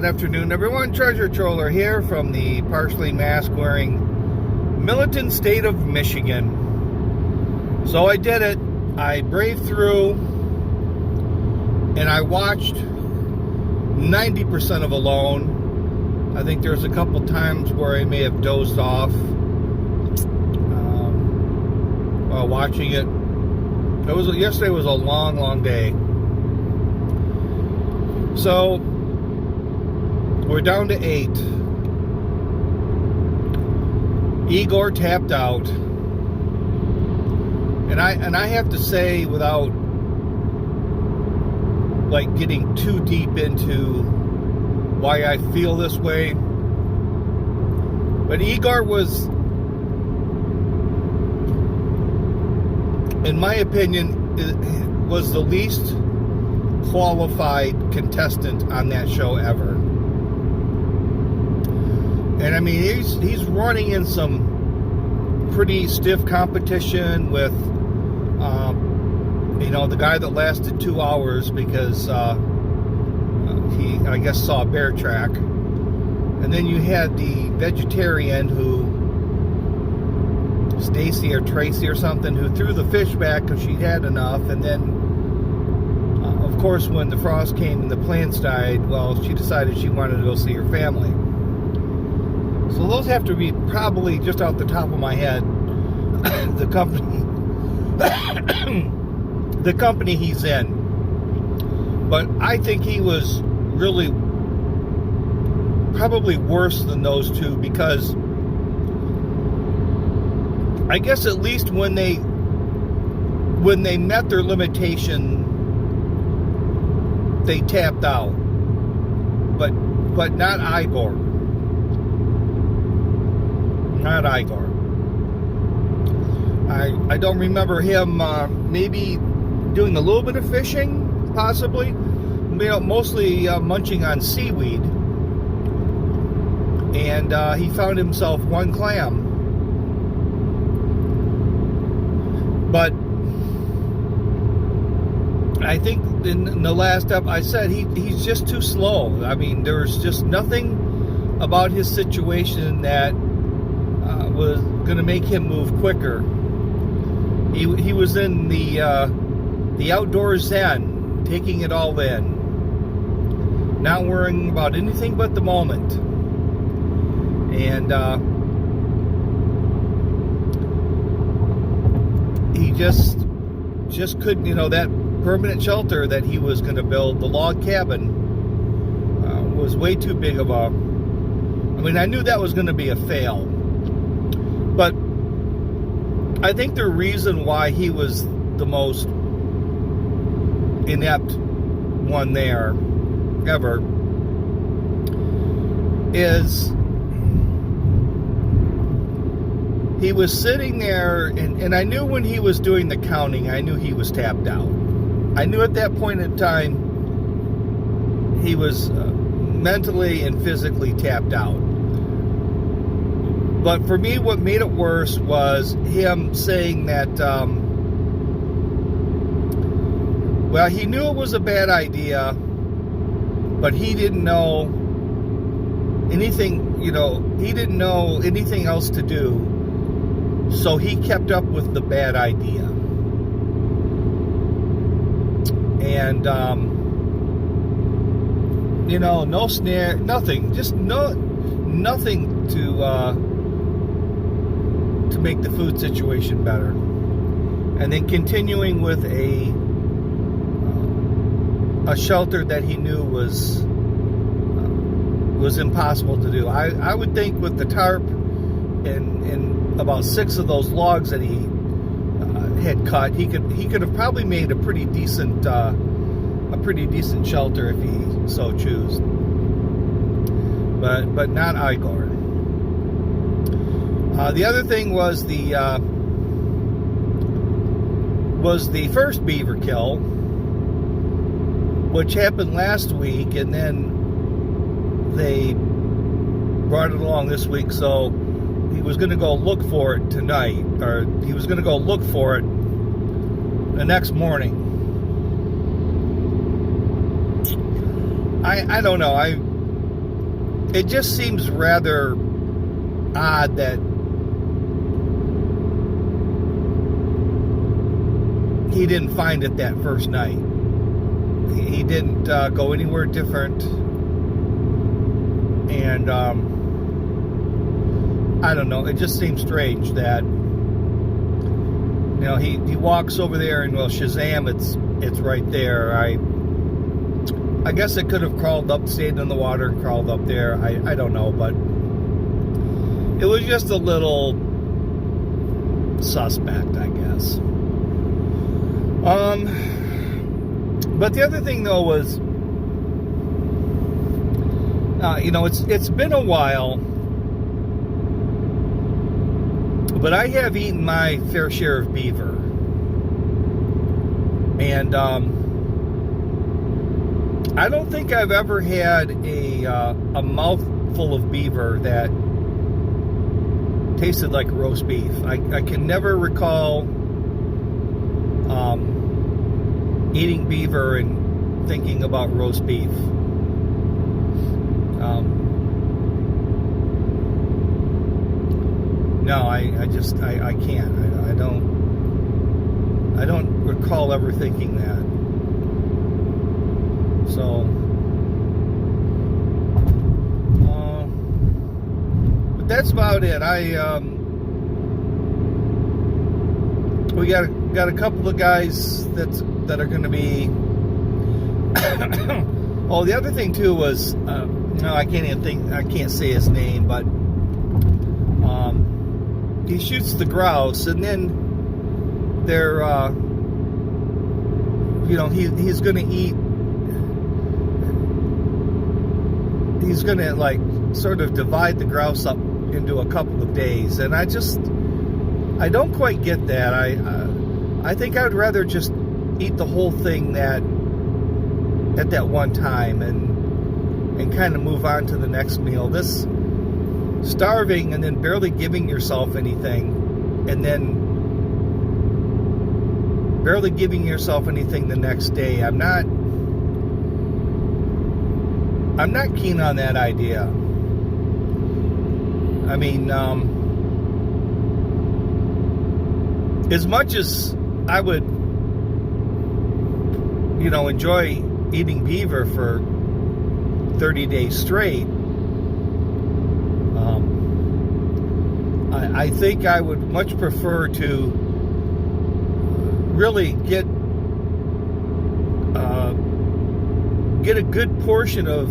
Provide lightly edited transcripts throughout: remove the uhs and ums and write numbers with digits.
afternoon, everyone. Treasure Troller here from the partially mask-wearing militant state of Michigan. So I did it. I braved through, and I watched 90% of Alone. I think there's a couple times where I may have dozed off while watching it. Yesterday was a long day. So we're down to 8. Igor tapped out, and I have to say, without like getting too deep into why I feel this way, but Igor was, in my opinion, was the least qualified contestant on that show ever. And I mean, he's running in some pretty stiff competition with the guy that lasted 2 hours because he, I guess, saw a bear track. And then you had the vegetarian who, Stacy or Tracy or something, who threw the fish back because she had enough. And then of course, when the frost came and the plants died, well, she decided she wanted to go see her family. So those have to be, probably just off the top of my head, the company he's in. But I think he was really probably worse than those two, because I guess at least when they met their limitation, they tapped out, but not Igor. Not Igor. I don't remember him maybe doing a little bit of fishing, possibly. Mostly munching on seaweed, and he found himself one clam. But I think in the last up, I said he's just too slow. I mean, there's just nothing about his situation that was going to make him move quicker. He was in the outdoor zen, taking it all in, not worrying about anything but the moment. And he just couldn't, that permanent shelter that he was going to build, the log cabin, was way too big of a... I mean, I knew that was going to be a fail. But I think the reason why he was the most inept one there ever is he was sitting there, and I knew when he was doing the counting, I knew he was tapped out. I knew at that point in time he was mentally and physically tapped out. But for me, what made it worse was him saying that, well, he knew it was a bad idea, but he didn't know anything, he didn't know anything else to do, so he kept up with the bad idea. And, no snare, nothing, just nothing to make the food situation better. And then continuing with a shelter that he knew was impossible to do. I would think with the tarp and about 6 of those logs that he had cut, he could have probably made a pretty decent shelter if he so choose. But not Igor. The other thing was the first beaver kill, which happened last week, and then they brought it along this week. So he was going to go look for it tonight, or he was going to go look for it the next morning. I don't know. it just seems rather odd that he didn't find it that first night. He didn't go anywhere different. And I don't know, it just seems strange that, you know, he walks over there and, well, Shazam, it's right there. I guess it could have crawled up, stayed in the water and crawled up there. I don't know, but it was just a little suspect, I guess. But the other thing, though, was, you know, it's been a while, but I have eaten my fair share of beaver. And I don't think I've ever had a mouthful of beaver that tasted like roast beef. I can never recall eating beaver and thinking about roast beef. No, I can't. I don't recall ever thinking that. So, but that's about it. We got a couple of guys that are going to be. Oh, the other thing too was, no, I can't even think. I can't say his name, but he shoots the grouse, and then they're, you know, he's going to eat. He's going to, like, sort of divide the grouse up into a couple of days, and I don't quite get that. I think I'd rather just eat the whole thing at that one time and kind of move on to the next meal. This starving and then barely giving yourself anything, and then barely giving yourself anything the next day. I'm not keen on that idea. I mean, as much as I would, you know, enjoy eating beaver for 30 days straight, I think I would much prefer to really get a good portion of,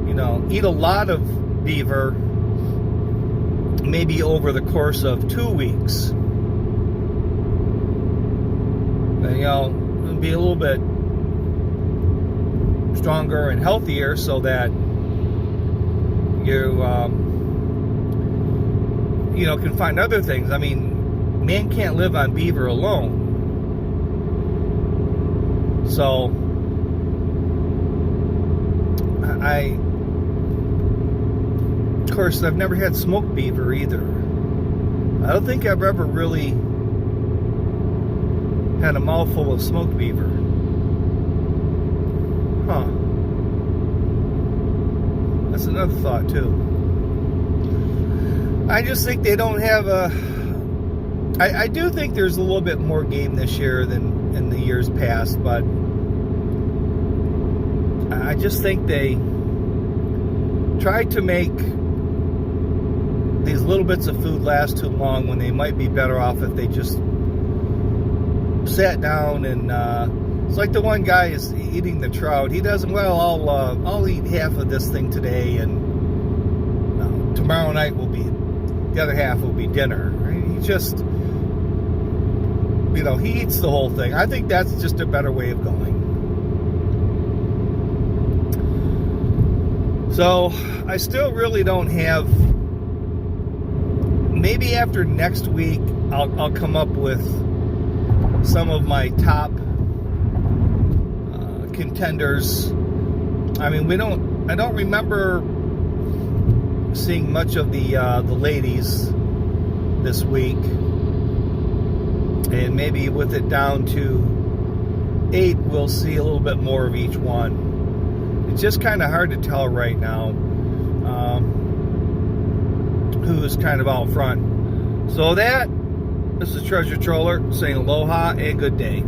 you know, eat a lot of beaver, maybe over the course of 2 weeks. And, you know, be a little bit stronger and healthier so that you know, can find other things. I mean, man can't live on beaver alone. So of course, I've never had smoked beaver either. I don't think I've ever really had a mouthful of smoked beaver. Huh. That's another thought, too. I just think they don't have I do think there's a little bit more game this year than in the years past, but I just think they tried to make these little bits of food last too long when they might be better off if they just sat down and it's like the one guy is eating the trout. He doesn't, well, I'll eat half of this thing today, and tomorrow night will be, the other half will be dinner. He just, you know, he eats the whole thing. I think that's just a better way of going. So I still really don't have. Maybe after next week, I'll come up with some of my top contenders. I mean, I don't remember seeing much of the ladies this week, and maybe with it down to 8, we'll see a little bit more of each one. it's just kind of hard to tell right now who is kind of out front. So that is the treasure troller saying aloha and good day.